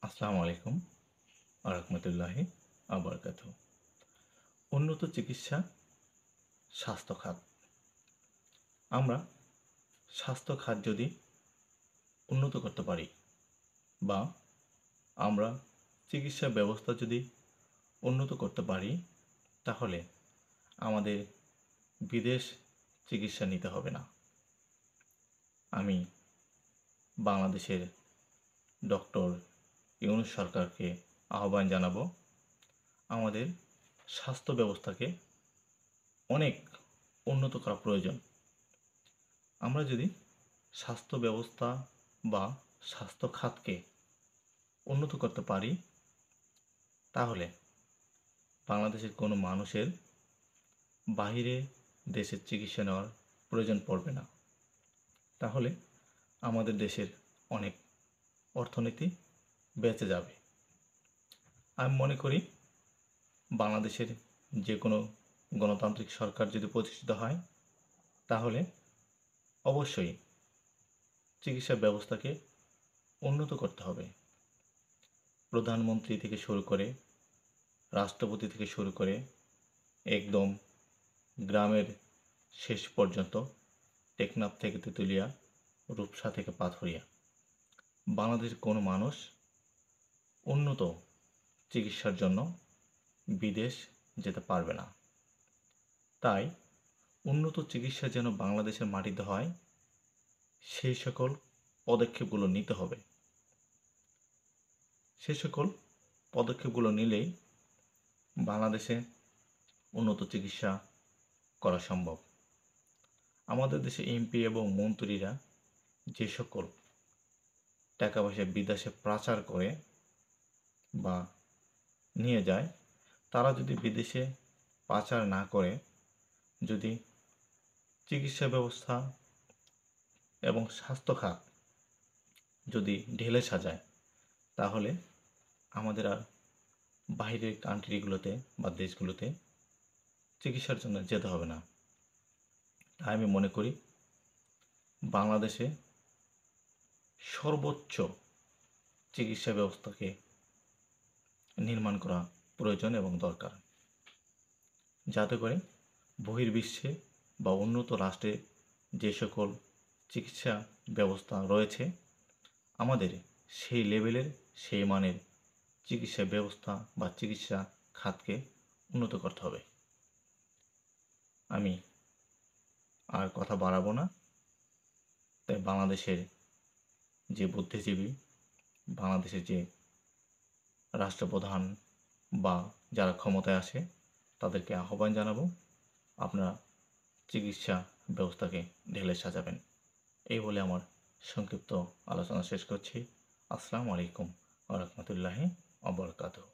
আসসালামু আলাইকুম আরহামতুল্লাহি আবরকাতু। উন্নত চিকিৎসা স্বাস্থ্য খাত। আমরা স্বাস্থ্য খাত যদি উন্নত করতে পারি বা আমরা চিকিৎসা ব্যবস্থা যদি উন্নত করতে পারি, তাহলে আমাদের বিদেশ চিকিৎসা নিতে হবে না। আমি বাংলাদেশের ডক্টর ইউনূস সরকারকে আহ্বান জানাবো আমাদের স্বাস্থ্য ব্যবস্থাকে অনেক উন্নত করা প্রয়োজন। আমরা যদি স্বাস্থ্য ব্যবস্থা বা স্বাস্থ্য খাতকে উন্নত করতে পারি, তাহলে বাংলাদেশের কোনো মানুষের বাহিরে দেশের চিকিৎসা নেওয়ার প্রয়োজন পড়বে না। তাহলে আমাদের দেশের অনেক অর্থনীতি বেঁচে যাবে। আমি মনে করি বাংলাদেশের যে কোনো গণতান্ত্রিক সরকার যদি প্রতিষ্ঠিত হয়, তাহলে অবশ্যই চিকিৎসা ব্যবস্থাকে উন্নত করতে হবে। প্রধানমন্ত্রী থেকে শুরু করে, রাষ্ট্রপতি থেকে শুরু করে, একদম গ্রামের শেষ পর্যন্ত, টেকনাফ থেকে তেঁতুলিয়া, রূপসা থেকে পাথরিয়া, বাংলাদেশের কোনো মানুষ উন্নত চিকিৎসার জন্য বিদেশ যেতে পারবে না। তাই উন্নত চিকিৎসা যেন বাংলাদেশের মাটিতে হয়, সেই সকল পদক্ষেপগুলো নিতে হবে। সে সকল পদক্ষেপগুলো নিলেই বাংলাদেশে উন্নত চিকিৎসা করা সম্ভব। আমাদের দেশে এমপি এবং মন্ত্রীরা যে সকল টাকা পয়সা বিদেশে পাচার করে বা নিয়ে যায়, তারা যদি বিদেশে পাচার না করে, যদি চিকিৎসা ব্যবস্থা এবং স্বাস্থ্য খাত যদি ঢেলে সাজায়, তাহলে আমাদের আর বাইরের কান্ট্রিগুলোতে বা দেশগুলোতে চিকিৎসার জন্য যেতে হবে না। তাই আমি মনে করি বাংলাদেশে সর্বোচ্চ চিকিৎসা ব্যবস্থাকে নির্মাণ করা প্রয়োজন এবং দরকার, যাতে করে বহির্বিশ্বে বা উন্নত রাষ্ট্রে যে সকল চিকিৎসা ব্যবস্থা রয়েছে, আমাদের সেই লেভেলের, সেই মানের চিকিৎসা ব্যবস্থা বা চিকিৎসা খাতকে উন্নত করতে হবে। আমি আর কথা বাড়াবো না। তাই বাংলাদেশের যে বুদ্ধিজীবী, বাংলাদেশের যে রাষ্ট্রপ্রধান বা যারা ক্ষমতায় আসে, তাদেরকে আহ্বান জানাবো আপনারা চিকিৎসা ব্যবস্থাকে ঢেলে সাজাবেন। এই বলে আমার সংক্ষিপ্ত আলোচনা শেষ করছি। আসসালামু আলাইকুম ওয়া রাহমাতুল্লাহি ওয়া বারাকাতুহু।